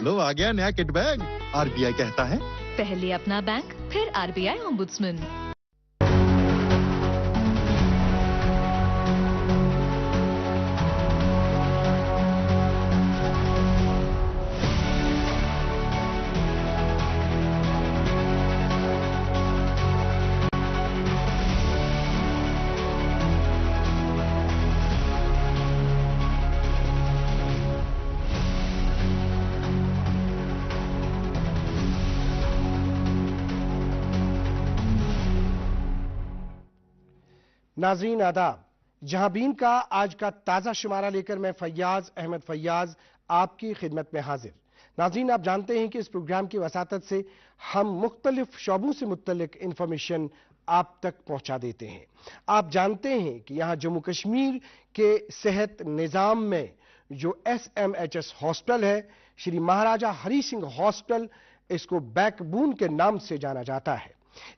लो आ गया नया kit bag. RBI कहता है पहले अपना बैंक, फिर आरबीआई ओम्बुड्समैन। नाज़रीन आदाब, जहांबीन का आज का ताज़ा शुमारा लेकर मैं फैयाज अहमद फैयाज आपकी खिदमत में हाजिर। नाज़रीन, आप जानते हैं कि इस प्रोग्राम की वसातत से हम मुख्तलिफ शोबों से मुत्तलिक इंफॉर्मेशन आप तक पहुंचा देते हैं। आप जानते हैं कि यहाँ जम्मू कश्मीर के सेहत निज़ाम में जो SMHS हॉस्पिटल है, श्री महाराजा हरी सिंह हॉस्पिटल, इसको बैकबोन के नाम से जाना जाता है।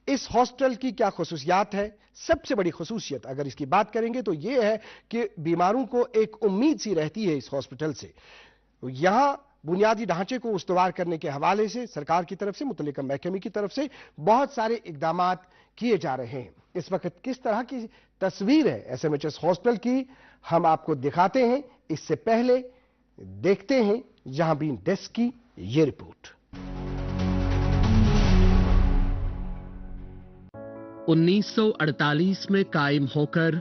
इस हॉस्पिटल की क्या खसूसियात है? सबसे बड़ी खसूसियत अगर इसकी बात करेंगे तो यह है कि बीमारों को एक उम्मीद सी रहती है इस हॉस्पिटल से। यहां बुनियादी ढांचे को उस्तवार करने के हवाले से सरकार की तरफ से, मुतल्लिका महकमे की तरफ से बहुत सारे इकदामात किए जा रहे हैं। इस वक्त किस तरह की तस्वीर है SMHS हॉस्पिटल की, हम आपको दिखाते हैं। इससे पहले देखते हैं जहांबीन डेस्क की ये रिपोर्ट। 1948 में कायम होकर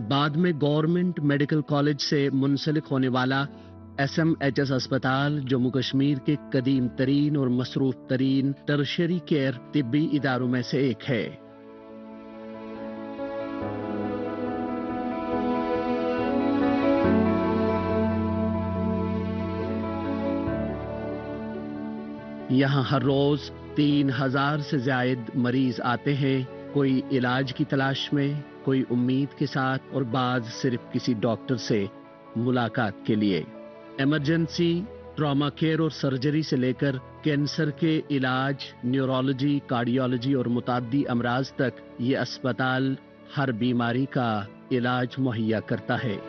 बाद में गवर्नमेंट मेडिकल कॉलेज से मुंसलिक होने वाला SMHS अस्पताल जम्मू कश्मीर के कदीम तरीन और मसरूफ तरीन टर्शरी केयर तिब्बी इदारों में से एक है। यहाँ हर रोज 3000 से ज्यादा मरीज आते हैं, कोई इलाज की तलाश में, कोई उम्मीद के साथ और बाज सिर्फ किसी डॉक्टर से मुलाकात के लिए। इमरजेंसी, ट्रॉमा केयर और सर्जरी से लेकर कैंसर के इलाज, न्यूरोलॉजी, कार्डियोलॉजी और मुताद्दी अमराज तक ये अस्पताल हर बीमारी का इलाज मुहैया करता है।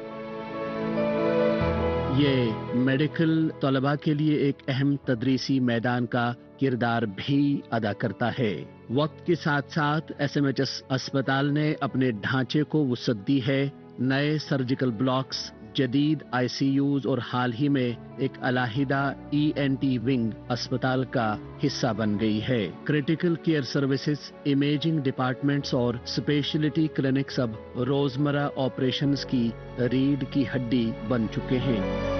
ये मेडिकल तलबा के लिए एक अहम तदरीसी मैदान का किरदार भी अदा करता है। वक्त के साथ साथ SMHS अस्पताल ने अपने ढांचे को वुसअत दी है। नए सर्जिकल ब्लॉक्स, जदीद ICUs और हाल ही में एक अलहदा ENT विंग अस्पताल का हिस्सा बन गई है। Critical care services, imaging departments और स्पेशलिटी क्लिनिक्स अब रोजमर्रा ऑपरेशंस की रीढ़ की हड्डी बन चुके हैं।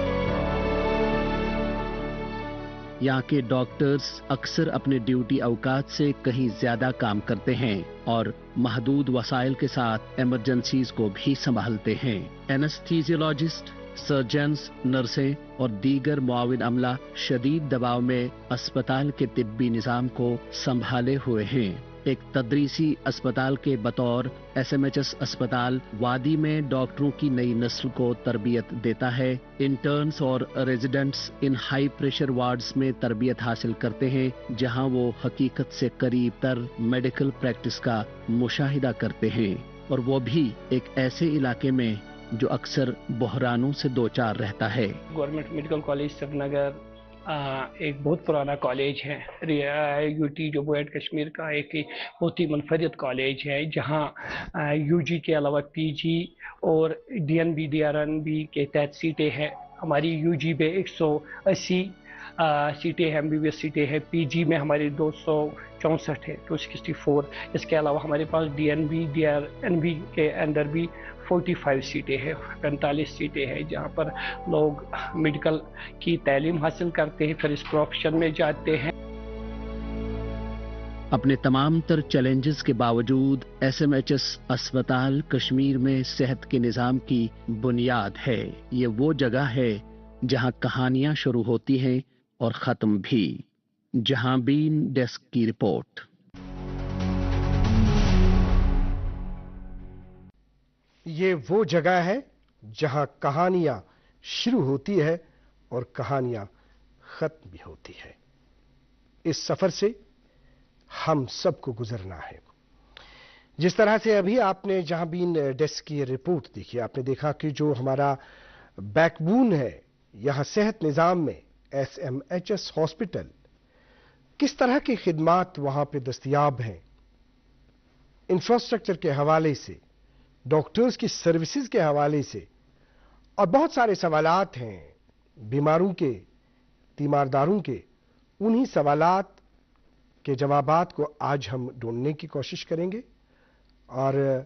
यहाँ के डॉक्टर्स अक्सर अपने ड्यूटी अवकात से कहीं ज्यादा काम करते हैं और महदूद वसाइल के साथ इमरजेंसीज को भी संभालते हैं। एनेस्थीसियोलॉजिस्ट, सर्जन्स, नर्सें और दीगर मुआविन अमला शदीद दबाव में अस्पताल के तिब्बी निज़ाम को संभाले हुए हैं। एक तदरीसी अस्पताल के बतौर SMHS अस्पताल वादी में डॉक्टरों की नई नस्ल को तरबियत देता है। इंटर्न्स और residents in high pressure wards में तरबियत हासिल करते हैं, जहां वो हकीकत से करीब तर मेडिकल प्रैक्टिस का मुशाहिदा करते हैं, और वो भी एक ऐसे इलाके में जो अक्सर बहरानों से दो चार रहता है। गवर्नमेंट मेडिकल कॉलेज श्रीनगर एक बहुत पुराना कॉलेज है। UT जम्मू एंड कश्मीर का एक बहुत ही मुनफरिद कॉलेज है, जहाँ UG के अलावा PG और DNB DRNB के तहत सीटें हैं। हमारी UG में 180 सीटें हैं, MBBS सीटें हैं। PG में हमारी 264 है, 264। इसके अलावा हमारे पास DNB DRNB के अंदर भी 45 सीटें हैं, 45 सीटें हैं, जहाँ पर लोग मेडिकल की तालीम हासिल करते हैं, फिर इस प्रोफेशन में जाते हैं। अपने तमाम तर चैलेंजेस के बावजूद SMHS अस्पताल कश्मीर में सेहत के निज़ाम की बुनियाद है। ये वो जगह है जहाँ कहानियाँ शुरू होती हैं और ख़त्म भी। जहांबीन डेस्क की रिपोर्ट। ये वो जगह है जहां कहानियां शुरू होती है और कहानियां खत्म भी होती है। इस सफर से हम सबको गुजरना है। जिस तरह से अभी आपने जहांबीन डेस्क की रिपोर्ट देखी, आपने देखा कि जो हमारा बैकबोन है यहां सेहत निज़ाम में, SMHS हॉस्पिटल, किस तरह की खिदमात वहां पे दस्तयाब हैं, इंफ्रास्ट्रक्चर के हवाले से, डॉक्टर्स की सर्विसेज के हवाले से, और बहुत सारे सवालात हैं बीमारों के, तीमारदारों के। उन्हीं सवालात के जवाबात को आज हम ढूंढने की कोशिश करेंगे और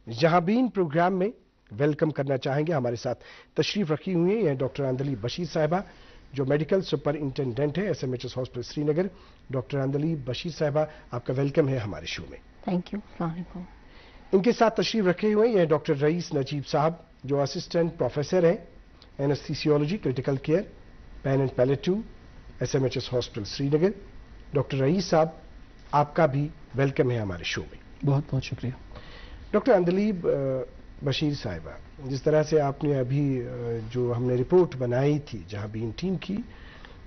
जहांबीन प्रोग्राम में वेलकम करना चाहेंगे। हमारे साथ तशरीफ रखी हुई हैं डॉक्टर अंदली बशीर साहिबा, जो मेडिकल सुपरिंटेंडेंट है SMHS hospital Srinagar. Doctor Andleeb Bashir sahiba, आपका वेलकम है हमारे शो में। Thank you. अस्सलाम वालेकुम। इनके साथ तशरीफ रखे हुए हैं डॉक्टर रईस नजीब साहब, जो असिस्टेंट प्रोफेसर हैं anaesthesiology critical care pain and palliative SMHS hospital Srinagar. Doctor Raees sahab, आपका भी वेलकम है हमारे शो में। बहुत बहुत शुक्रिया। डॉक्टर अंदली बशीर साहिबा, जिस तरह से आपने अभी जो हमने रिपोर्ट बनाई थी जहांबीन टीम की,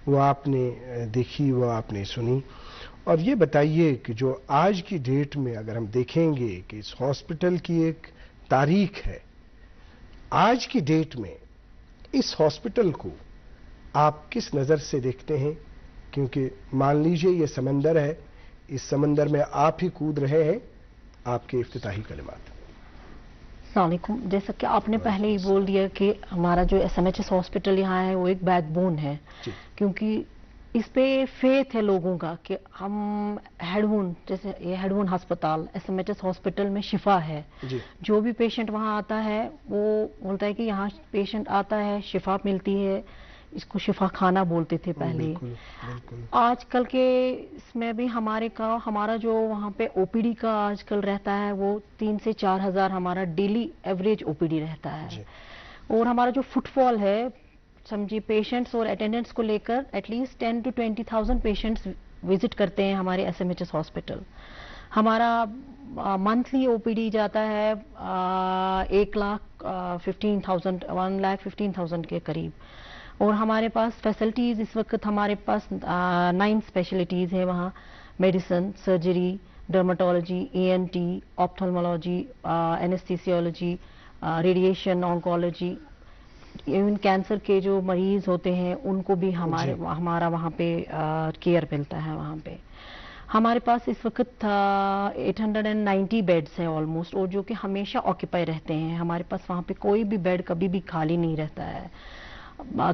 वो आपने देखी, वो आपने सुनी, और ये बताइए कि जो आज की डेट में अगर हम देखेंगे कि इस हॉस्पिटल की एक तारीख है, आज की डेट में इस हॉस्पिटल को आप किस नज़र से देखते हैं? क्योंकि मान लीजिए ये समंदर है, इस समंदर में आप ही कूद रहे हैं। आपके इफ्तिताही कलिमात। अस्सलाम वालेकुम। जैसा कि आपने पहले ही बोल दिया कि हमारा जो SMHS हॉस्पिटल यहाँ है वो एक बैकबोन है, क्योंकि इस पे फेथ है लोगों का कि हम हेडवून, जैसे ये हेडवून अस्पताल SMHS हॉस्पिटल में शिफा है। जो भी पेशेंट वहाँ आता है वो बोलता है कि यहाँ पेशेंट आता है, शिफा मिलती है। इसको शिफा खाना बोलते थे पहले। बिल्कुल। आजकल के इसमें भी हमारा जो वहाँ पे OPD का आजकल रहता है वो 3 से 4 हज़ार हमारा डेली एवरेज OPD रहता है। और हमारा जो फुटफॉल है, समझिए पेशेंट्स और अटेंडेंट्स को लेकर एटलीस्ट 10 to 20,000 पेशेंट्स विजिट करते हैं हमारे SMHS हॉस्पिटल। हमारा मंथली OPD जाता है 1,15,000 के करीब। और हमारे पास फैसिलिटीज़ इस वक्त हमारे पास 9 स्पेशलिटीज़ हैं वहाँ। Medicine, surgery, dermatology, ENT, ophthalmology, anaesthesiology, radiation, oncology, even cancer के जो मरीज होते हैं उनको भी हमारा वहाँ पे केयर मिलता है। वहाँ पे हमारे पास इस वक्त 890 बेड्स हैं ऑलमोस्ट, और जो कि हमेशा ऑक्यूपाई रहते हैं। हमारे पास वहाँ पे कोई भी बेड कभी भी खाली नहीं रहता है।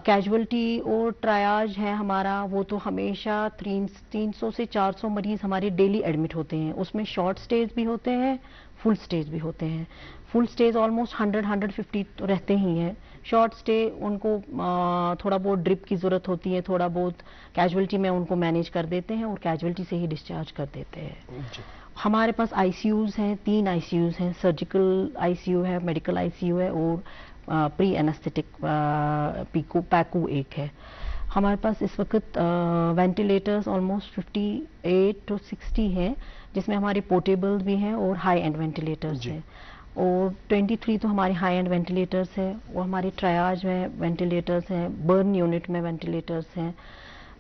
कैजुअलिटी और ट्रायाज है हमारा, वो तो हमेशा 300 से 400 मरीज हमारे डेली एडमिट होते हैं। उसमें शॉर्ट स्टेज भी होते हैं, फुल स्टेज भी होते हैं। फुल स्टेज ऑलमोस्ट 100-150 तो रहते ही हैं। शॉर्ट स्टे उनको थोड़ा बहुत ड्रिप की ज़रूरत होती है, थोड़ा बहुत कैजुअलिटी में उनको मैनेज कर देते हैं और कैजुअलिटी से ही डिस्चार्ज कर देते हैं। हमारे पास ICUs हैं, 3 ICUs हैं। सर्जिकल ICU है, मेडिकल ICU है और प्री एनेस्थेटिक पैकू एक है। हमारे पास इस वक्त वेंटिलेटर्स ऑलमोस्ट 58 to 60 हैं, जिसमें हमारे पोर्टेबल भी हैं और हाई एंड वेंटिलेटर्स हैं। और 23 तो हमारे हाई एंड वेंटिलेटर्स हैं। वो हमारे ट्रायाज में वेंटिलेटर्स हैं, बर्न यूनिट में वेंटिलेटर्स हैं।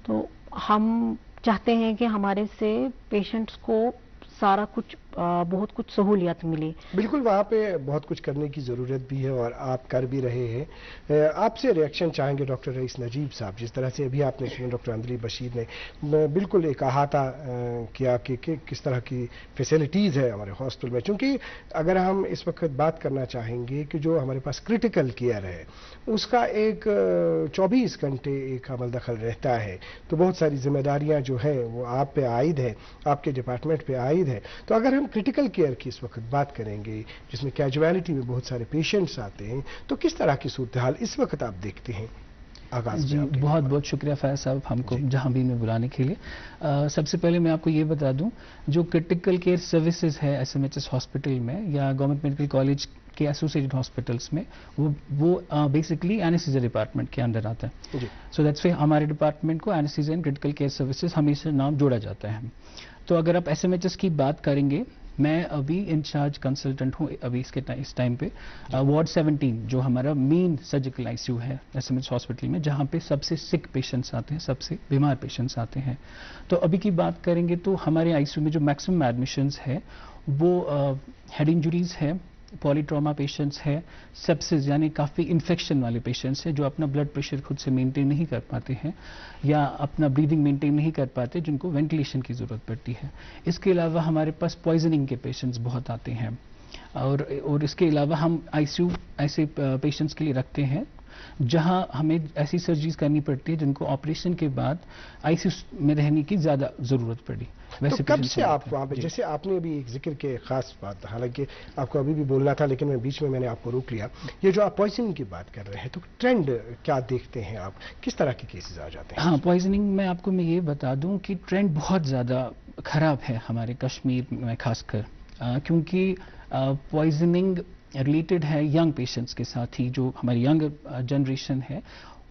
तो हम चाहते हैं कि हमारे से पेशेंट्स को सारा कुछ बहुत कुछ सहूलियत मिली। बिल्कुल, वहाँ पे बहुत कुछ करने की ज़रूरत भी है और आप कर भी रहे हैं। आपसे रिएक्शन चाहेंगे डॉक्टर रईस नजीब साहब। जिस तरह से अभी आपने सुना डॉक्टर अंदली बशीर ने बिल्कुल एक अहाता किया कि किस तरह की फैसिलिटीज़ है हमारे हॉस्पिटल में। चूँकि अगर हम इस वक्त बात करना चाहेंगे कि जो हमारे पास क्रिटिकल केयर है उसका एक 24 घंटे एक अमल दखल रहता है, तो बहुत सारी जिम्मेदारियाँ जो हैं वो आप पे आयद है, आपके डिपार्टमेंट पे आयद है। तो अगर हम क्रिटिकल केयर की इस वक्त बात करेंगे जिसमें कैजुअलिटी में बहुत सारे पेशेंट्स आते हैं, तो किस तरह की सूरत हाल इस वक्त आप देखते हैं? आगाज जी, बहुत बहुत शुक्रिया फैज साहब हमको जहांबीन में बुलाने के लिए। सबसे पहले मैं आपको ये बता दूं, जो क्रिटिकल केयर सर्विसेज है SMHS हॉस्पिटल में या गवर्नमेंट मेडिकल कॉलेज के एसोसिएटेड हॉस्पिटल्स में, वो बेसिकली एनेस्थीसिया डिपार्टमेंट के अंडर आता है। सो दैट्स वाई हमारे डिपार्टमेंट को anaesthesia and critical care services हमेशा नाम जोड़ा जाता है। तो अगर आप SMHS की बात करेंगे, मैं अभी इंचार्ज कंसल्टेंट हूँ अभी इस टाइम पे वार्ड 17 जो हमारा मेन सर्जिकल ICU है SMHS हॉस्पिटल में, जहाँ पे सबसे सिक पेशेंट्स आते हैं, सबसे बीमार पेशेंट्स आते हैं। तो अभी की बात करेंगे तो हमारे ICU में जो मैक्सिमम एडमिशंस है वो हेड इंजरीज है, पॉलीट्रॉमा पेशेंट्स है, सेप्सिस यानी काफ़ी इन्फेक्शन वाले पेशेंट्स हैं जो अपना ब्लड प्रेशर खुद से मेंटेन नहीं कर पाते हैं या अपना ब्रीदिंग मेंटेन नहीं कर पाते, जिनको वेंटिलेशन की ज़रूरत पड़ती है। इसके अलावा हमारे पास पॉइजनिंग के पेशेंट्स बहुत आते हैं और इसके अलावा हम आईसीयू ऐसे पेशेंट्स के लिए रखते हैं जहां हमें ऐसी सर्जरीज करनी पड़ती है जिनको ऑपरेशन के बाद आईसीयू में रहने की ज़्यादा ज़रूरत पड़ी। तो कब से आप वहाँ पे, जैसे आपने अभी एक जिक्र के खास बात, हालांकि आपको अभी भी बोलना था लेकिन मैं बीच में मैंने आपको रोक लिया, ये जो आप पॉइजनिंग की बात कर रहे हैं तो ट्रेंड क्या देखते हैं आप, किस तरह के केसेस आ जाते हैं? हाँ, पॉइजनिंग में आपको मैं ये बता दूं कि ट्रेंड बहुत ज़्यादा ख़राब है हमारे कश्मीर में खासकर, क्योंकि पॉइजनिंग रिलेटेड है यंग पेशेंट्स के साथ ही। जो हमारी यंग जनरेशन है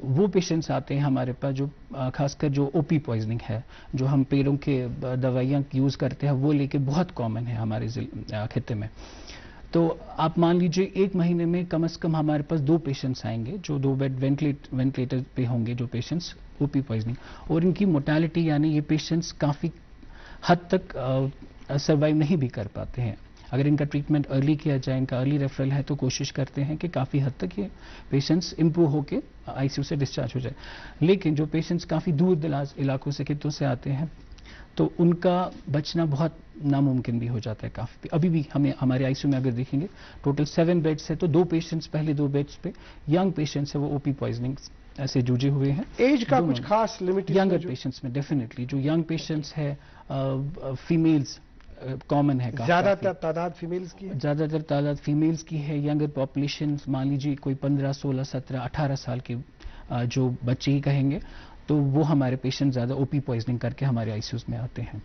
वो पेशेंट्स आते हैं हमारे पास जो खासकर जो ओपी पॉइजनिंग है, जो हम पेड़ों के दवाइयाँ यूज़ करते हैं, वो लेके बहुत कॉमन है हमारे खित्ते में। तो आप मान लीजिए 1 महीने में कम से कम हमारे पास 2 पेशेंट्स आएंगे जो 2 बेड वेंटिलेटर पे होंगे, जो पेशेंट्स ओपी पॉइजनिंग, और इनकी मोर्टेलिटी यानी ये पेशेंट्स काफ़ी हद तक सर्वाइव नहीं भी कर पाते हैं। अगर इनका ट्रीटमेंट अर्ली किया जाए, इनका अर्ली रेफरल है, तो कोशिश करते हैं कि काफ़ी हद तक ये पेशेंट्स इम्प्रूव होकर आईसीयू से डिस्चार्ज हो जाए। लेकिन जो पेशेंट्स काफ़ी दूर दराज इलाकों से, खित्तों से आते हैं, तो उनका बचना बहुत नामुमकिन भी हो जाता है काफ़ी। अभी भी हमें हमारे आईसीयू में अगर देखेंगे टोटल 7 बेड्स है तो 2 पेशेंट्स पहले 2 बेड्स पे यंग पेशेंट्स है वो ओपी पॉइजनिंग से जूझे हुए हैं। एज का कुछ खास लिमिट? यंगर पेशेंट्स में डेफिनेटली जो यंग पेशेंट्स है, फीमेल्स कॉमन है, ज्यादातर तादाद फीमेल्स की है, ज्यादातर तादाद फीमेल्स की है। यंगर पॉपुलेशन मान लीजिए कोई 15, 16, 17, 18 साल के जो बच्चे ही कहेंगे, तो वो हमारे पेशेंट ज्यादा ओपी पॉइजनिंग करके हमारे आईसीयूज में आते हैं।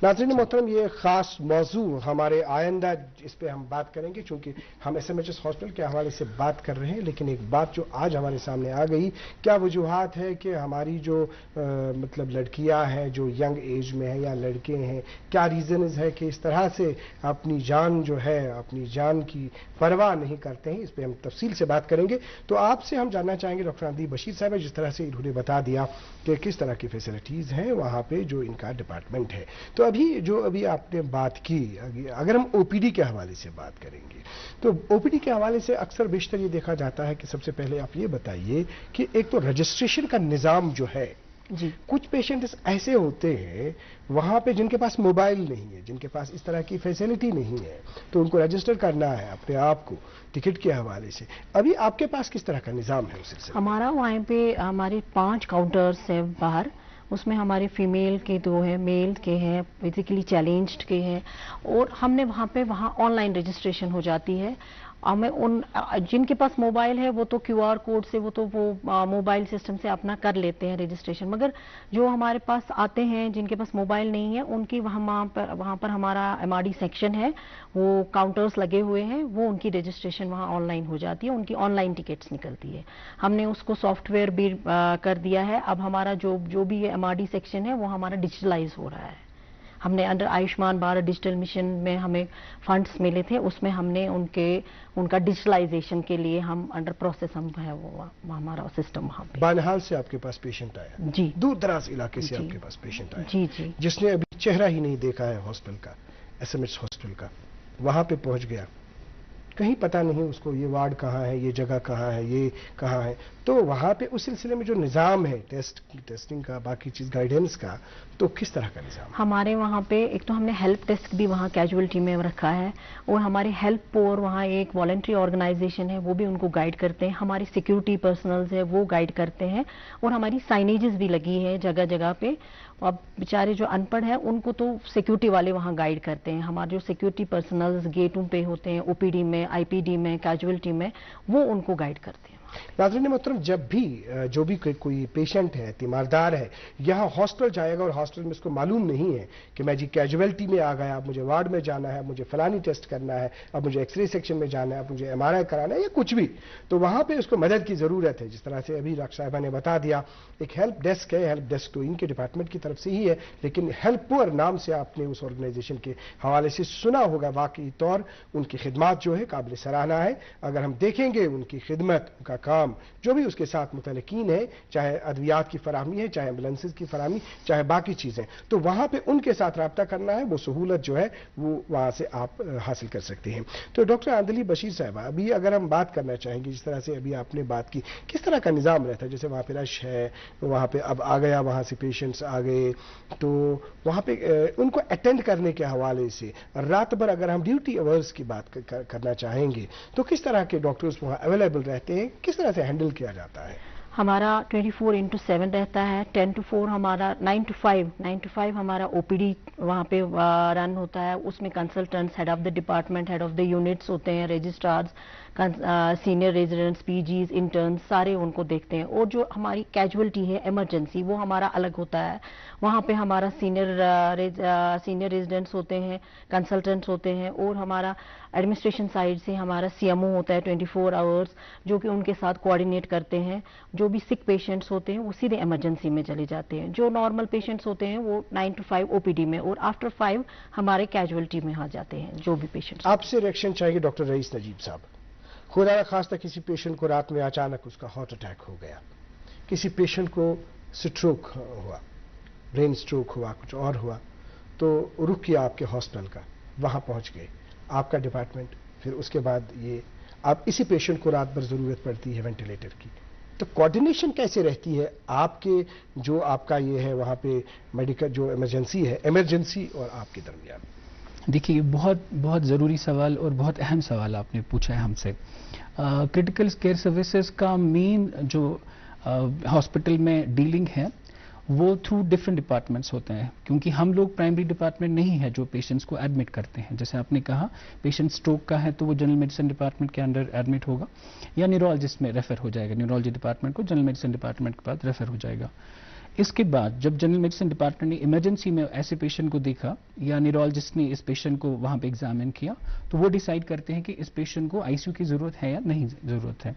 नाज़रीन मोहतरम, ये खास मौजू हमारे आइंदा इस पे हम बात करेंगे, चूंकि हम एसएमएचएस हॉस्पिटल के हवाले से बात कर रहे हैं। लेकिन एक बात जो आज हमारे सामने आ गई, क्या वजूहात है कि हमारी जो मतलब लड़कियां हैं जो यंग एज में हैं या लड़के हैं, क्या रीज़न है कि इस तरह से अपनी जान जो है, अपनी जान की परवाह नहीं करते हैं? इस पर हम तफसील से बात करेंगे। तो आपसे हम जानना चाहेंगे डॉक्टर आदिब बशीर साहब, जिस तरह से इन्होंने बता दिया कि किस तरह की फैसिलिटीज़ हैं वहाँ पे जो इनका डिपार्टमेंट है। तो अभी आपने बात की, अगर हम ओपीडी के हवाले से बात करेंगे तो ओपीडी के हवाले से अक्सर बेशतर ये देखा जाता है कि सबसे पहले आप ये बताइए कि एक तो रजिस्ट्रेशन का निज़ाम जो है जी, कुछ पेशेंट्स ऐसे होते हैं वहां पे जिनके पास मोबाइल नहीं है, जिनके पास इस तरह की फैसिलिटी नहीं है, तो उनको रजिस्टर करना है अपने आप को टिकट के हवाले से। अभी आपके पास किस तरह का निज़ाम है उस सिलसिले में? हमारा वहाँ पे हमारे 5 काउंटर्स हैं बाहर, उसमें हमारे फीमेल के 2 हैं, मेल के हैं, फिजिकली चैलेंज्ड के हैं, और हमने वहाँ ऑनलाइन रजिस्ट्रेशन हो जाती है। हमें उन जिनके पास मोबाइल है वो तो क्यूआर कोड से वो मोबाइल सिस्टम से अपना कर लेते हैं रजिस्ट्रेशन, मगर जो हमारे पास आते हैं जिनके पास मोबाइल नहीं है उनकी वहाँ पर हमारा एमआरडी सेक्शन है, वो काउंटर्स लगे हुए हैं, वो उनकी रजिस्ट्रेशन वहाँ ऑनलाइन हो जाती है, उनकी ऑनलाइन टिकट्स निकलती है। हमने उसको सॉफ्टवेयर भी कर दिया है। अब हमारा जो भी एमआरडी सेक्शन है वो हमारा डिजिटलाइज हो रहा है। हमने under Ayushman Bharat digital mission में हमें फंड्स मिले थे, उसमें हमने उनका डिजिटलाइजेशन के लिए हम अंडर प्रोसेस हम है वो हमारा सिस्टम वहाँ पे। बानहाल से आपके पास पेशेंट आया? जी, दूर दराज इलाके से आपके पास पेशेंट आया? जी जी, जिसने अभी चेहरा ही नहीं देखा है हॉस्पिटल का, एसएमएच हॉस्पिटल का, वहां पे पहुंच गया, कहीं पता नहीं उसको ये वार्ड कहाँ है, ये जगह कहाँ है, ये कहाँ है, तो वहाँ पे उस सिलसिले में जो निज़ाम है टेस्टिंग का, बाकी चीज़ गाइडेंस का, तो किस तरह का निज़ाम? हमारे वहाँ पे एक तो हमने हेल्प डेस्क भी वहाँ कैजुअलिटी में रखा है, और हमारे हेल्प पोर वहाँ एक वॉलंटरी ऑर्गेनाइजेशन है, वो भी उनको गाइड करते हैं। हमारी सिक्योरिटी पर्सनल्स है वो गाइड करते हैं, और हमारी साइनेजेस भी लगी है जगह जगह पे। अब बेचारे जो अनपढ़ हैं उनको तो सिक्योरिटी वाले वहाँ गाइड करते हैं। हमारे जो सिक्योरिटी पर्सनल्स गेटों पे होते हैं, ओपीडी में, आईपीडी में, कैजुअलिटी में, वो उनको गाइड करते हैं। नाज़रीन मोहतरम, जब भी जो भी कोई पेशेंट है, तीमारदार है, यहाँ हॉस्पिटल जाएगा और हॉस्पिटल में उसको मालूम नहीं है कि मैं जी कैजुअलिटी में आ गया, अब मुझे वार्ड में जाना है, मुझे फलानी टेस्ट करना है, अब मुझे एक्सरे सेक्शन में जाना है, अब मुझे एमआरआई कराना है या कुछ भी, तो वहाँ पे उसको मदद की ज़रूरत है। जिस तरह से अभी डॉक्टर साहिबा ने बता दिया, एक हेल्प डेस्क है, हेल्प डेस्क तो इनके डिपार्टमेंट की तरफ से ही है, लेकिन हेल्प पुअर नाम से आपने उस ऑर्गेनाइजेशन के हवाले से सुना होगा। वाकई तौर उनकी खिदमत जो है काबिल सराहना है। अगर हम देखेंगे उनकी खिदमत, उनका काम जो भी उसके साथ मुतलकीन है, चाहे अद्वियात की फराहमी है, चाहे एम्बुलेंसेज की फराहमी, चाहे बाकी चीज़ें, तो वहाँ पे उनके साथ रब्ता करना है, वो सहूलत जो है वो वहाँ से आप हासिल कर सकते हैं। तो डॉक्टर आंदली बशीर साहबा, अभी अगर हम बात करना चाहेंगे, जिस तरह से अभी आपने बात की, किस तरह का निज़ाम रहता है? जैसे वहाँ पे रश है, वहाँ पे अब आ गया, वहाँ से पेशेंट्स आ गए, तो वहाँ पे उनको अटेंड करने के हवाले से रात भर अगर हम ड्यूटी आवर्स की बात करना चाहेंगे, तो किस तरह के डॉक्टर्स वहाँ अवेलेबल रहते हैं, किस तरह से हैंडल किया जाता है? हमारा 24/7 रहता है। 10 to 4 हमारा, 9 to 5 हमारा ओपीडी वहाँ पे रन होता है। उसमें consultants, head of the department, head of the units होते हैं, registrars, senior residents, PGs, interns, सारे उनको देखते हैं। और जो हमारी कैजुअलिटी है, इमरजेंसी, वो हमारा अलग होता है। वहाँ पे हमारा सीनियर रेजिडेंट्स होते हैं, कंसल्टेंट्स होते हैं, और हमारा एडमिनिस्ट्रेशन साइड से हमारा सीएमओ होता है 24 आवर्स, जो कि उनके साथ कोऑर्डिनेट करते हैं। जो भी सिक पेशेंट्स होते हैं वो सीधे इमरजेंसी में चले जाते हैं। जो नॉर्मल पेशेंट्स होते हैं वो 9 to 5 ओपीडी में, और आफ्टर 5 हमारे कैजुअलिटी में आ जाते हैं जो भी पेशेंट्स। आपसे रिएक्शन चाहिए डॉक्टर रईस नजीब साहब। खुदा न खास्ता किसी पेशेंट को रात में अचानक उसका हार्ट अटैक हो गया, किसी पेशेंट को स्ट्रोक हुआ, ब्रेन स्ट्रोक हुआ, कुछ और हुआ, तो रुक किया आपके हॉस्पिटल का, वहाँ पहुँच गए आपका डिपार्टमेंट, फिर उसके बाद ये आप इसी पेशेंट को रात भर ज़रूरत पड़ती है वेंटिलेटर की, तो कोऑर्डिनेशन कैसे रहती है आपके, जो आपका ये है वहाँ पे मेडिकल जो इमरजेंसी है, इमरजेंसी और आपके दरमियान? देखिए, बहुत ज़रूरी सवाल और बहुत अहम सवाल आपने पूछा है हमसे। क्रिटिकल केयर सर्विसेज का मेन जो हॉस्पिटल में डीलिंग है वो थ्रू डिफरेंट डिपार्टमेंट्स होते हैं, क्योंकि हम लोग प्राइमरी डिपार्टमेंट नहीं है जो पेशेंट्स को एडमिट करते हैं। जैसे आपने कहा पेशेंट स्ट्रोक का है तो वो जनरल मेडिसिन डिपार्टमेंट के अंडर एडमिट होगा, या न्यूरोलॉजिस्ट में रेफर हो जाएगा, न्यूरोलॉजी डिपार्टमेंट को जनरल मेडिसिन डिपार्टमेंट के बाद रेफर हो जाएगा। इसके बाद जब जनरल मेडिसिन डिपार्टमेंट ने इमरजेंसी में ऐसे पेशेंट को देखा, या न्यूरोलॉजिस्ट ने इस पेशेंट को वहाँ पे एग्जामिन किया, तो वो डिसाइड करते हैं कि इस पेशेंट को आईसीयू की ज़रूरत है या नहीं ज़रूरत है।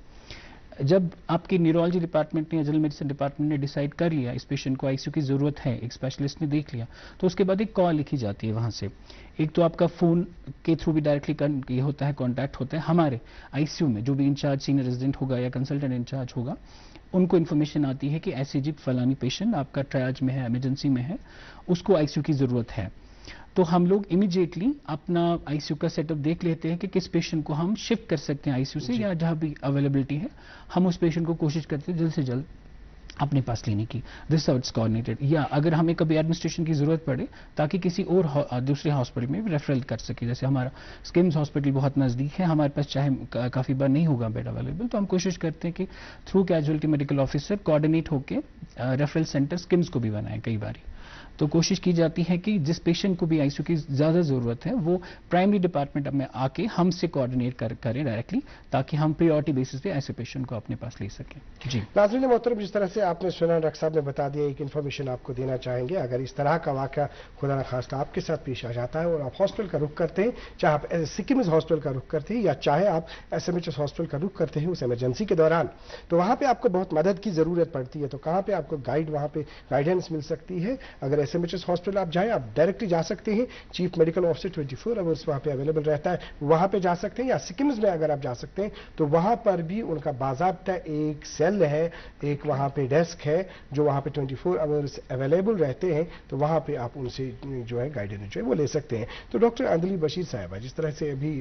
जब आपकी न्यूरोलॉजी डिपार्टमेंट ने या जनरल मेडिसिन डिपार्टमेंट ने डिसाइड कर लिया इस पेशेंट को आईसीयू की ज़रूरत है, एक स्पेशलिस्ट ने देख लिया, तो उसके बाद एक कॉल लिखी जाती है वहाँ से। एक तो आपका फ़ोन के थ्रू भी डायरेक्टली ये होता है, कॉन्टैक्ट होता है हमारे आईसीयू में, जो भी इंचार्ज सीनियर रेजिडेंट होगा या कंसल्टेंट इंचार्ज होगा, उनको इन्फॉर्मेशन आती है कि ऐसे जी फलानी पेशेंट आपका ट्रायज में है, इमरजेंसी में है, उसको आईसीयू की ज़रूरत है। तो हम लोग इमीडिएटली अपना आईसीयू का सेटअप देख लेते हैं कि किस पेशेंट को हम शिफ्ट कर सकते हैं आईसीयू से, या जहाँ भी अवेलेबिलिटी है हम उस पेशेंट को कोशिश करते हैं जल्द से जल्द अपने पास लेने की। This how it's coordinated. या अगर हमें कभी एडमिनिस्ट्रेशन की ज़रूरत पड़े ताकि किसी और दूसरे हॉस्पिटल में भी रेफरल कर सके, जैसे हमारा स्किम्स हॉस्पिटल बहुत नज़दीक है, हमारे पास चाहे काफ़ी बार नहीं होगा बेड अवेलेबल, तो हम कोशिश करते हैं कि through casualty medical officer coordinate होकर रेफरल सेंटर स्किम्स को भी बनाएं। कई बार तो कोशिश की जाती है कि जिस पेशेंट को भी आईसीयू की ज़्यादा ज़रूरत है वो प्राइमरी डिपार्टमेंट में आके हमसे कोऑर्डिनेट करें डायरेक्टली, ताकि हम प्रायोरिटी बेसिस पे ऐसे पेशेंट को अपने पास ले सकें। जी नाज़रीन मोहतरम, जिस तरह से आपने सुना, डॉक्टर साहब ने बता दिया, एक इन्फॉर्मेशन आपको देना चाहेंगे। अगर इस तरह का वाक़या खुदा न खास्ता आपके साथ पेश आ जाता है और आप हॉस्पिटल का रुख करते हैं, चाहे आप सिक्किम्स हॉस्पिटल का रुख करते हैं या चाहे आप SMHS हॉस्पिटल का रुख करते हैं उस इमरजेंसी के दौरान, तो वहाँ पर आपको बहुत मदद की ज़रूरत पड़ती है, तो कहाँ पर आपको वहाँ पर गाइडेंस मिल सकती है? अगर SMHS हॉस्पिटल आप जाएं, आप डायरेक्टली जा सकते हैं, चीफ मेडिकल ऑफिसर 24 आवर्स वहाँ पे अवेलेबल रहता है, वहाँ पे जा सकते हैं। या सिक्किम्स में अगर आप जा सकते हैं तो वहाँ पर भी उनका बाज़ाब्ता एक सेल है, एक वहाँ पे डेस्क है जो वहाँ पे 24 आवर्स अवेलेबल रहते हैं, तो वहाँ पे आप उनसे जो है गाइडेंस जो है वो ले सकते हैं। तो डॉक्टर आंदली बशीर साहबा, जिस तरह से अभी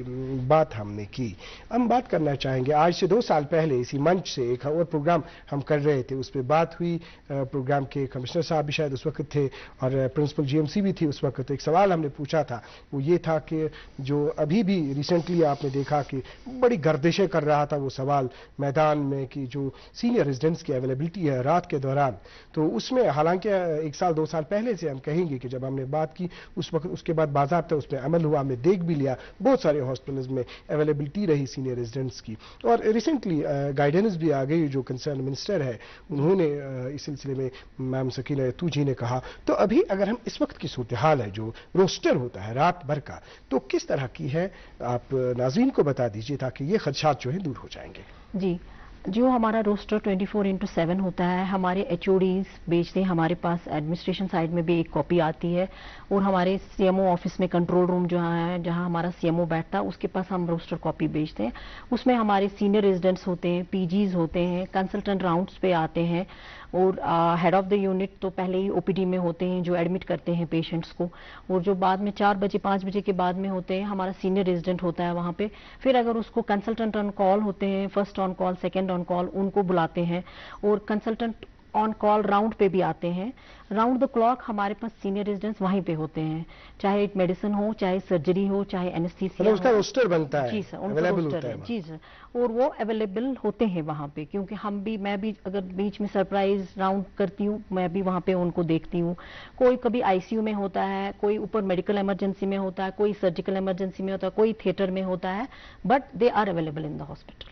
बात हमने की, हम बात करना चाहेंगे, आज से 2 साल पहले इसी मंच से एक और प्रोग्राम हम कर रहे थे, उस पर बात हुई, प्रोग्राम के कमिश्नर साहब भी शायद उस वक्त थे और प्रिंसिपल GMC भी थी उस वक्त। एक सवाल हमने पूछा था, वो ये था कि जो अभी भी रिसेंटली आपने देखा कि बड़ी गर्दिशें कर रहा था वो सवाल मैदान में कि जो सीनियर रेजिडेंट्स की अवेलेबिलिटी है रात के दौरान, तो उसमें हालांकि 1 साल 2 साल पहले से हम कहेंगे कि जब हमने बात की उस वक्त, उसके बाद बाज़ाब्ता उस पर अमल हुआ, हमने देख भी लिया बहुत सारे हॉस्पिटल्स में अवेलेबिलिटी रही सीनियर रेजिडेंट्स की, और रिसेंटली गाइडेंस भी आ गई। जो कंसर्न मिनिस्टर है उन्होंने इस सिलसिले में मैम सकीना यतू जी ने कहा। तो अभी अगर हम इस वक्त की सूरत हाल है, जो रोस्टर होता है रात भर का, तो किस तरह की है, आप नाज़रीन को बता दीजिए ताकि ये खदशात जो है दूर हो जाएंगे। जी, जो हमारा रोस्टर 24/7 होता है, हमारे एचओडीज भेजते हैं, हमारे पास एडमिनिस्ट्रेशन साइड में भी एक कॉपी आती है, और हमारे सीएमओ ऑफिस में कंट्रोल रूम जो है, जहां हमारा सीएमओ बैठता है, उसके पास हम रोस्टर कॉपी भेजते हैं। उसमें हमारे सीनियर रेजिडेंट्स होते हैं, पीजीज होते हैं, कंसल्टेंट राउंड्स पे आते हैं, और हेड ऑफ द यूनिट तो पहले ही ओपीडी में होते हैं जो एडमिट करते हैं पेशेंट्स को, और जो बाद में 4 बजे 5 बजे के बाद में होते हैं, हमारा सीनियर रेजिडेंट होता है वहां पे। फिर अगर उसको कंसल्टेंट ऑन कॉल होते हैं, first on call, second on call, उनको बुलाते हैं, और कंसल्टेंट ऑन कॉल राउंड पे भी आते हैं। राउंड द क्लॉक हमारे पास सीनियर रेजिडेंट्स वहीं पे होते हैं, चाहे मेडिसिन हो, चाहे सर्जरी हो, चाहे एनेस्थीसिया हो। उसका रोस्टर बनता है, जी सर, उनका अवेलेबल रोस्टर होता है। है। जी सर, और वो अवेलेबल होते हैं वहाँ पे, क्योंकि मैं भी अगर बीच में सरप्राइज राउंड करती हूँ, मैं भी वहाँ पे उनको देखती हूँ। कोई कभी आईसीयू में होता है, कोई ऊपर मेडिकल इमरजेंसी में होता है, कोई सर्जिकल इमरजेंसी में होता है, कोई थिएटर में होता है, but they are available in the hospital.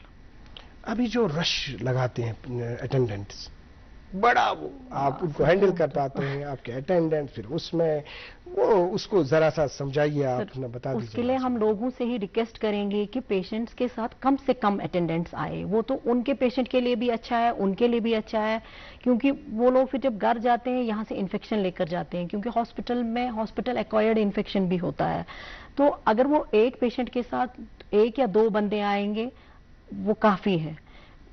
अभी जो रश लगाते हैं अटेंडेंट्स, बड़ा वो आप उनको हैंडल कर पाते हैं, आपके अटेंडेंट, फिर उसमें वो उसको जरा सा समझाइए, आप ना बता दीजिए। उसके लिए हम लोगों से ही रिक्वेस्ट करेंगे कि पेशेंट्स के साथ कम से कम अटेंडेंट्स आए। वो तो उनके पेशेंट के लिए भी अच्छा है, उनके लिए भी अच्छा है, क्योंकि वो लोग फिर जब घर जाते हैं यहाँ से इन्फेक्शन लेकर जाते हैं, क्योंकि हॉस्पिटल में हॉस्पिटल एक्वायर्ड इन्फेक्शन भी होता है। तो अगर वो एक पेशेंट के साथ 1 या 2 बंदे आएंगे वो काफी है,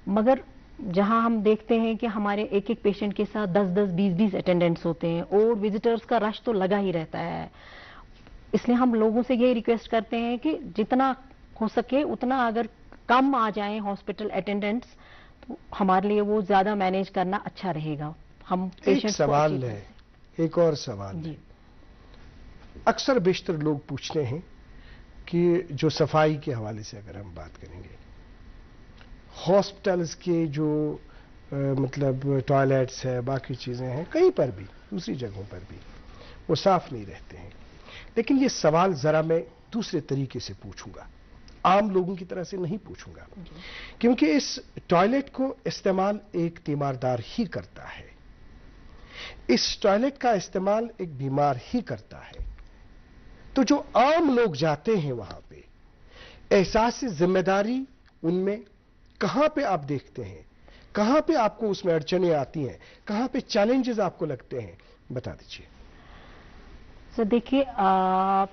मगर जहां हम देखते हैं कि हमारे एक एक पेशेंट के साथ 10-10, 20-20 अटेंडेंट्स होते हैं, और विजिटर्स का रश तो लगा ही रहता है। इसलिए हम लोगों से यही रिक्वेस्ट करते हैं कि जितना हो सके उतना अगर कम आ जाएं हॉस्पिटल अटेंडेंट्स, तो हमारे लिए वो ज्यादा मैनेज करना अच्छा रहेगा। हम एक पेशेंट्स सवाल है, एक और सवाल है। अक्सर बेशतर लोग पूछते हैं कि जो सफाई के हवाले से अगर हम बात करेंगे, हॉस्पिटल्स के जो मतलब टॉयलेट्स है, बाकी चीज़ें हैं, कहीं पर भी दूसरी जगहों पर भी वो साफ नहीं रहते हैं। लेकिन ये सवाल ज़रा मैं दूसरे तरीके से पूछूंगा, आम लोगों की तरह से नहीं पूछूंगा, क्योंकि इस टॉयलेट को इस्तेमाल एक तीमारदार ही करता है, इस टॉयलेट का इस्तेमाल एक बीमार ही करता है। तो जो आम लोग जाते हैं वहां पे, एहसास जिम्मेदारी उनमें कहां पे आप देखते हैं, कहां पे आपको उसमें अड़चनें आती हैं, कहां पे चैलेंजेस आपको लगते हैं, बता दीजिए। सर देखिए,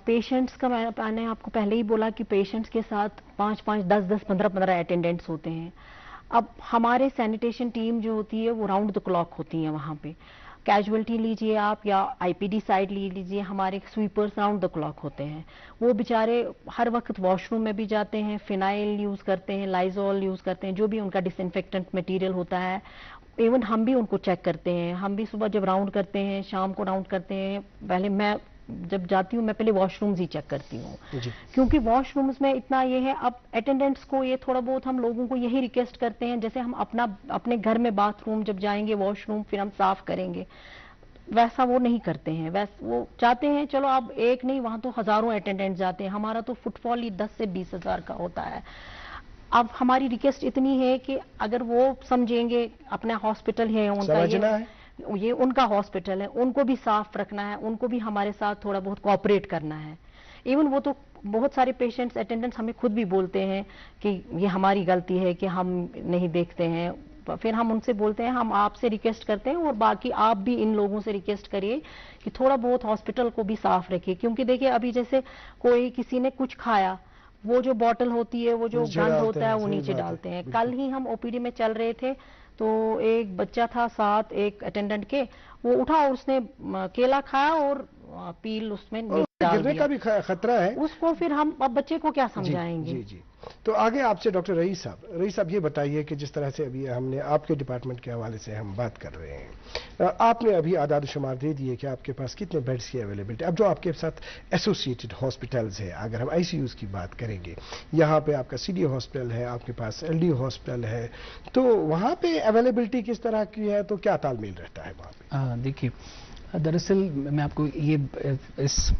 पेशेंट्स का मैंने आपको पहले ही बोला कि पेशेंट्स के साथ 5-5, 10-10, 15-15 अटेंडेंट्स होते हैं। अब हमारे सैनिटेशन टीम जो होती है वो राउंड द क्लॉक होती है वहां पे। कैजुअलिटी लीजिए आप या आईपीडी साइड ले लीजिए, हमारे स्वीपर्स राउंड द क्लॉक होते हैं। वो बेचारे हर वक्त वॉशरूम में भी जाते हैं, फिनाइल यूज करते हैं, लाइजोल यूज करते हैं, जो भी उनका डिसइंफेक्टेंट मटेरियल होता है। इवन हम भी उनको चेक करते हैं, हम भी सुबह जब राउंड करते हैं, शाम को राउंड करते हैं, पहले मैं जब जाती हूँ मैं पहले वॉशरूम्स ही चेक करती हूँ, क्योंकि वॉशरूम्स में इतना ये है। अब अटेंडेंट्स को ये थोड़ा बहुत हम लोगों को यही रिक्वेस्ट करते हैं, जैसे हम अपने घर में बाथरूम जब जाएंगे वॉशरूम फिर हम साफ करेंगे, वैसा वो नहीं करते हैं। वो चाहते हैं चलो आप एक नहीं, वहां तो हजारों अटेंडेंट जाते हैं, हमारा तो फुटफॉल ही 10 से 20 हजार का होता है। अब हमारी रिक्वेस्ट इतनी है कि अगर वो समझेंगे अपना हॉस्पिटल है, उनका ये उनका हॉस्पिटल है, उनको भी साफ रखना है, उनको भी हमारे साथ थोड़ा बहुत कोऑपरेट करना है। इवन वो तो बहुत सारे पेशेंट्स अटेंडेंट्स हमें खुद भी बोलते हैं कि ये हमारी गलती है कि हम नहीं देखते हैं। फिर हम उनसे बोलते हैं हम आपसे रिक्वेस्ट करते हैं, और बाकी आप भी इन लोगों से रिक्वेस्ट करिए कि थोड़ा बहुत हॉस्पिटल को भी साफ रखिए। क्योंकि देखिए अभी जैसे कोई किसी ने कुछ खाया, वो जो बॉटल होती है, वो जो गंद होता है वो नीचे डालते हैं। कल ही हम ओपीडी में चल रहे थे तो एक बच्चा था साथ एक अटेंडेंट के, वो उठा और उसने केला खाया और पील उसमें गिरने का भी खतरा है उसको। फिर हम अब बच्चे को क्या समझाएंगे। जी जी। तो आगे आपसे डॉक्टर रईस साहब ये बताइए कि जिस तरह से अभी हमने आपके डिपार्टमेंट के हवाले से हम बात कर रहे हैं, आपने अभी आदाद शुमार दे दिए कि आपके पास कितने बेड्स की अवेलेबिलिटी। अब जो आपके साथ एसोसिएटेड हॉस्पिटल्स है, अगर हम आईसीयूज की बात करेंगे, यहाँ पे आपका सीडी हॉस्पिटल है, आपके पास एलडी हॉस्पिटल है, तो वहाँ पे अवेलेबिलिटी किस तरह की है, तो क्या तालमेल रहता है वहाँ पे? देखिए, दरअसल मैं आपको ये इस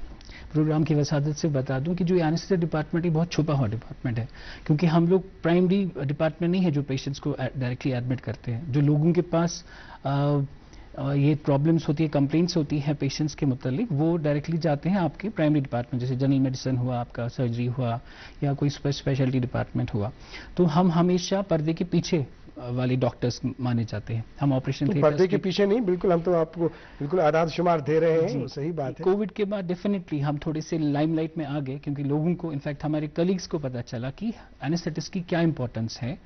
प्रोग्राम की वसादत से बता दूं कि जो एनेस्थीसिया डिपार्टमेंट ही बहुत छुपा हुआ डिपार्टमेंट है, क्योंकि हम लोग प्राइमरी डिपार्टमेंट नहीं है जो पेशेंट्स को डायरेक्टली एडमिट करते हैं। जो लोगों के पास ये प्रॉब्लम्स होती है, कंप्लेंट्स होती हैं पेशेंट्स के मुतालिक, वो डायरेक्टली जाते हैं आपके प्राइमरी डिपार्टमेंट, जैसे जनरल मेडिसिन हुआ, आपका सर्जरी हुआ, या कोई स्पेशलिटी डिपार्टमेंट हुआ। तो हम हमेशा पर्दे के पीछे वाले डॉक्टर्स माने जाते हैं। हम ऑपरेशन तो पर्दे के पीछे नहीं, बिल्कुल हम तो आपको बिल्कुल आदाद शुमार दे रहे हैं, वो सही बात है। कोविड के बाद डेफिनेटली हम थोड़े से लाइमलाइट में आ गए, क्योंकि लोगों को, इनफैक्ट हमारे कलीग्स को पता चला कि एनेस्थेटिस्ट की क्या इंपॉर्टेंस है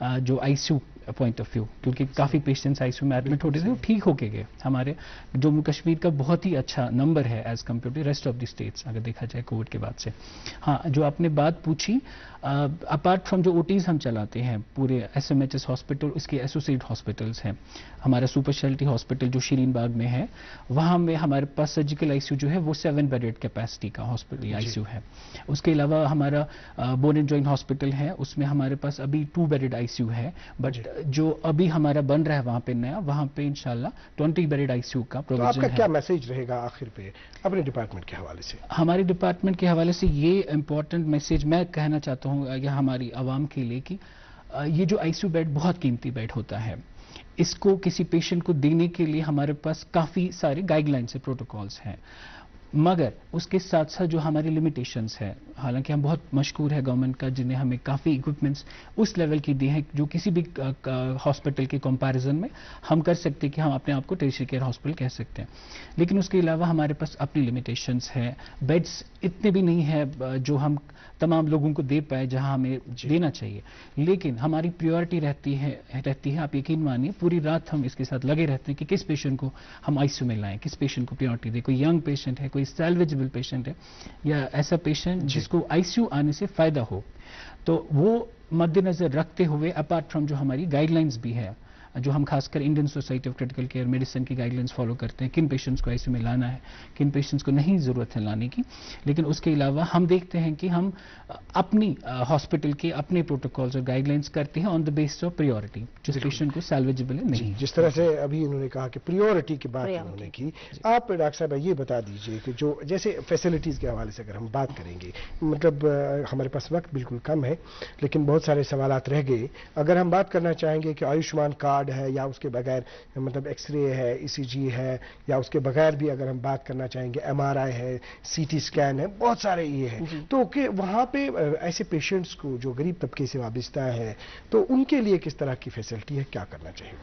जो आईसीयू पॉइंट ऑफ व्यू, क्योंकि काफ़ी पेशेंट्स आईसीयू में एडमिट होते थे, वो ठीक होके गए। हमारे जम्मू कश्मीर का बहुत ही अच्छा नंबर है as compare to rest of the states अगर देखा जाए कोविड के बाद से। हाँ, जो आपने बात पूछी, अपार्ट फ्रॉम जो ओटीज हम चलाते हैं पूरे एसएमएचएस हॉस्पिटल, इसके एसोसिएट हॉस्पिटल्स हैं, हमारा सुपर स्पेशलिटी हॉस्पिटल जो शीरीन बाग में है, वहाँ में हमारे पास सर्जिकल आईसीयू जो है वो 7 बेडेड कैपेसिटी का हॉस्पिटल आईसीयू है। उसके अलावा हमारा बोन एंड जॉइंट हॉस्पिटल है, उसमें हमारे पास अभी 2 बेडेड आईसीयू है, बट जो अभी हमारा बन रहा है वहाँ पे नया, वहाँ पे इंशाल्लाह 20 बेडेड आईसीयू का प्रोविजन है। तो आपका क्या मैसेज रहेगा आखिर पे अपने डिपार्टमेंट के हवाले से? हमारे डिपार्टमेंट के हवाले से ये इंपॉर्टेंट मैसेज मैं कहना चाहता हूँ या हमारी आवाम के लिए कि ये जो आईसीयू बेड बहुत कीमती बेड होता है, इसको किसी पेशेंट को देने के लिए हमारे पास काफ़ी सारे गाइडलाइंस है, प्रोटोकॉल्स हैं, मगर उसके साथ साथ जो हमारी लिमिटेशंस है, हालांकि हम बहुत मशकूर है गवर्नमेंट का जिन्हें हमें काफ़ी इक्विपमेंट्स उस लेवल की दी हैं जो किसी भी हॉस्पिटल के कंपैरिजन में हम कर सकते हैं कि हम अपने आप को टेरिशरी केयर हॉस्पिटल कह सकते हैं, लेकिन उसके अलावा हमारे पास अपनी लिमिटेशंस है। बेड्स इतने भी नहीं है जो हम तमाम लोगों को दे पाए जहां हमें देना चाहिए, लेकिन हमारी प्रायोरिटी रहती है। आप यकीन मानिए पूरी रात हम इसके साथ लगे रहते हैं कि किस पेशेंट को हम आईसीयू में लाएं, किस पेशेंट को प्रायोरिटी दें। कोई यंग पेशेंट है, कोई सैल्वेजेबल पेशेंट है, या ऐसा पेशेंट जिसको आईसीयू आने से फायदा हो, तो वो मद्देनजर रखते हुए अपार्ट फ्रॉम जो हमारी गाइडलाइंस भी है, जो हम खासकर Indian society of critical care medicine की गाइडलाइंस फॉलो करते हैं, किन पेशेंट्स को आईसीयू में लाना है, किन पेशेंट्स को नहीं ज़रूरत है लाने की, लेकिन उसके अलावा हम देखते हैं कि हम अपनी हॉस्पिटल के अपने प्रोटोकॉल्स और गाइडलाइंस करते हैं on the basis of priority, जिस पेशेंट को सैल्वेजेबल है नहीं। जिस तरह से अभी उन्होंने कहा कि प्रायोरिटी की बात उन्होंने की, आप डॉक्टर साहब ये बता दीजिए कि जो जैसे फैसिलिटीज़ के हवाले से अगर हम बात करेंगे, मतलब हमारे पास वक्त बिल्कुल कम है लेकिन बहुत सारे सवालात रह गए। अगर हम बात करना चाहेंगे कि आयुष्मान कार्ड है या उसके बगैर, मतलब एक्सरे है, ईसीजी है, या उसके बगैर भी अगर हम बात करना चाहेंगे एमआरआई है, सीटी स्कैन है, बहुत सारे ये हैं, तो कि वहाँ पे ऐसे पेशेंट्स को जो गरीब तबके से वाबस्ता है तो उनके लिए किस तरह की फैसिलिटी है, क्या करना चाहिए?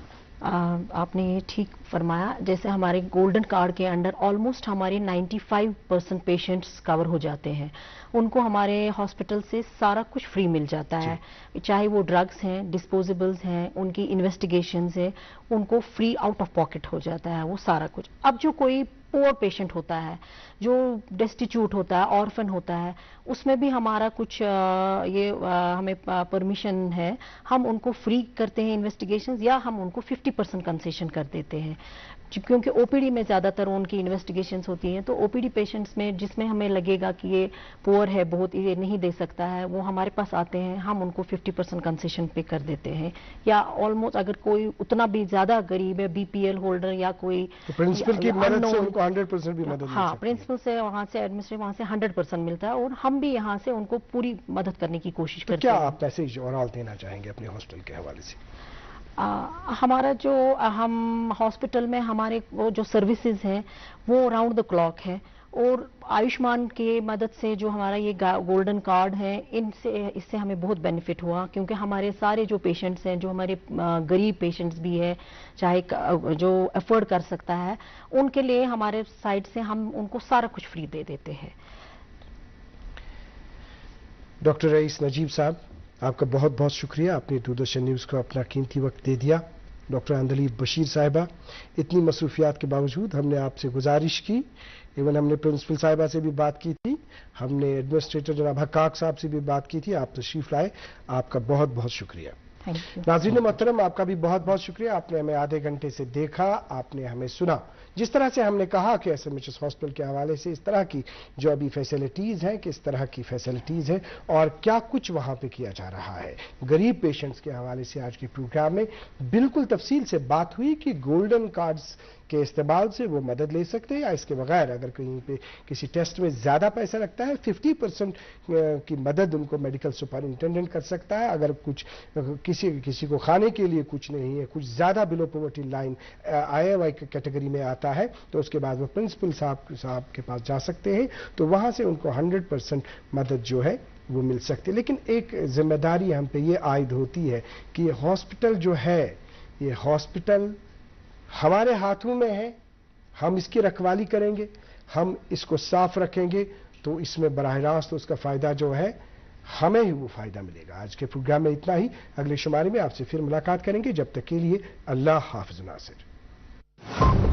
आपने ये ठीक फरमाया। जैसे हमारे गोल्डन कार्ड के अंडर ऑलमोस्ट हमारे 95% पेशेंट्स कवर हो जाते हैं, उनको हमारे हॉस्पिटल से सारा कुछ फ्री मिल जाता है, चाहे वो ड्रग्स हैं, डिस्पोजेबल्स हैं, उनकी इन्वेस्टिगेशंस है, उनको फ्री आउट ऑफ पॉकेट हो जाता है वो सारा कुछ। अब जो कोई पुअर पेशेंट होता है, जो डेस्टिट्यूट होता है, ऑर्फन होता है, उसमें भी हमारा कुछ हमें परमिशन है, हम उनको फ्री करते हैं इन्वेस्टिगेशंस, या हम उनको 50% कंसेशन कर देते हैं, क्योंकि ओपीडी में ज़्यादातर उनकी इन्वेस्टिगेशंस होती हैं। तो ओपीडी पेशेंट्स में जिसमें हमें लगेगा कि ये पुअर है, बहुत ये नहीं दे सकता है, वो हमारे पास आते हैं, हम उनको 50% कंसेशन पे कर देते हैं, या ऑलमोस्ट अगर कोई उतना भी ज़्यादा गरीब है, बीपीएल होल्डर या कोई, तो प्रिंसिपल की मदद से उनको 100% भी मदद, हाँ, प्रिंसिपल से वहाँ से एडमिनिस्ट्रेटिव वहाँ से 100% मिलता है, और हम भी यहाँ से उनको पूरी मदद करने की कोशिश करते हैं। क्या आप मैसेज ओवरऑल देना चाहेंगे अपने हॉस्पिटल के हवाले से? हमारा जो हम हॉस्पिटल में हमारे वो जो सर्विसेज हैं वो राउंड द क्लॉक है, और आयुष्मान के मदद से जो हमारा ये गोल्डन कार्ड है, इससे हमें बहुत बेनिफिट हुआ, क्योंकि हमारे सारे जो पेशेंट्स हैं, जो हमारे गरीब पेशेंट्स भी है, चाहे जो अफोर्ड कर सकता है, उनके लिए हमारे साइड से हम उनको सारा कुछ फ्री दे देते हैं। डॉक्टर रईस नजीब साहब, आपका बहुत बहुत शुक्रिया, आपने दूरदर्शन न्यूज़ को अपना कीमती वक्त दे दिया। डॉक्टर अंदलीब बशीर साहिबा, इतनी मसरूफियात के बावजूद हमने आपसे गुजारिश की, इवन हमने प्रिंसिपल साहिबा से भी बात की थी, हमने एडमिनिस्ट्रेटर जनाब हकाक साहब से भी बात की थी, आप तशरीफ लाए, आपका बहुत बहुत शुक्रिया। नाज़रीन मोहतरम, आपका भी बहुत बहुत शुक्रिया, आपने हमें आधे घंटे से देखा, आपने हमें सुना। जिस तरह से हमने कहा कि एसएमएचएस हॉस्पिटल के हवाले से इस तरह की जो अभी फैसिलिटीज़ हैं, किस तरह की फैसिलिटीज़ हैं और क्या कुछ वहाँ पे किया जा रहा है, गरीब पेशेंट्स के हवाले से आज के प्रोग्राम में बिल्कुल तफसील से बात हुई कि गोल्डन कार्ड्स के इस्तेमाल से वो मदद ले सकते हैं, या इसके बगैर अगर कहीं पे किसी टेस्ट में ज़्यादा पैसा लगता है 50% की मदद उनको मेडिकल सुपरिंटेंडेंट कर सकता है। अगर कुछ किसी को खाने के लिए कुछ नहीं है, कुछ ज़्यादा below poverty line IMI category में आता है, तो उसके बाद वो प्रिंसिपल साहब के पास जा सकते हैं, तो वहाँ से उनको 100% मदद जो है وہ مل سکتے. لیکن ایک ذمہ داری ہم پہ یہ عائد ہوتی ہے کہ یہ ہاسپٹل جو ہے، یہ ہاسپٹل ہمارے ہاتھوں میں ہے. ہم اس کی رکھوالی کریں گے، ہم اس کو صاف رکھیں گے تو اس میں براہ راست اس کا فائدہ جو ہے ہمیں ہی وہ فائدہ ملے گا. آج کے پروگرام میں اتنا ہی. اگلے شمارے میں آپ سے پھر ملاقات کریں گے. جب تک کے لیے اللہ حافظ ناصر.